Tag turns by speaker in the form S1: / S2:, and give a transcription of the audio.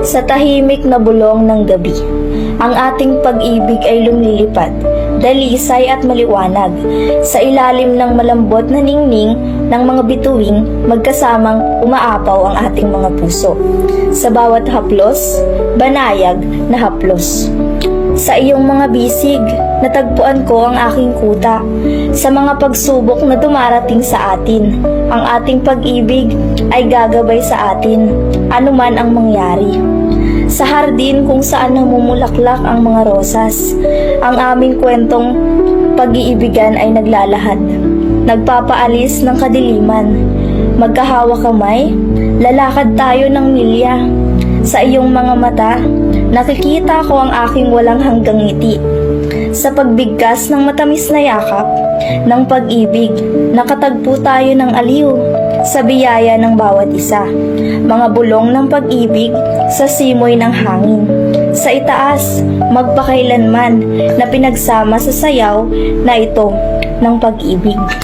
S1: Sa tahimik na bulong ng gabi, ang ating pag-ibig ay lumilipad, dalisay at maliwanag, sa ilalim ng malambot na ningning ng mga bituing magkasamang umaapaw ang ating mga puso. Sa bawat haplos, banayag na haplos. Sa iyong mga bisig, natagpuan ko ang aking kuta. Sa mga pagsubok na dumarating sa atin, ang ating pag-ibig ay gagabay sa atin, anuman ang mangyari. Sa hardin kung saan namumulaklak ang mga rosas, ang aming kwentong pag-iibigan ay naglalahad. Nagpapaalis ng kadiliman, magkahawa kamay, lalakad tayo ng milya. Sa iyong mga mata, nakikita ko ang aking walang hanggang ngiti. Sa pagbigkas ng matamis na yakap ng pag-ibig, nakatagpo tayo ng aliw sa biyaya ng bawat isa. Mga bulong ng pag-ibig sa simoy ng hangin. Sa itaas, magpakailanman na pinagsama sa sayaw na ito ng pag-ibig.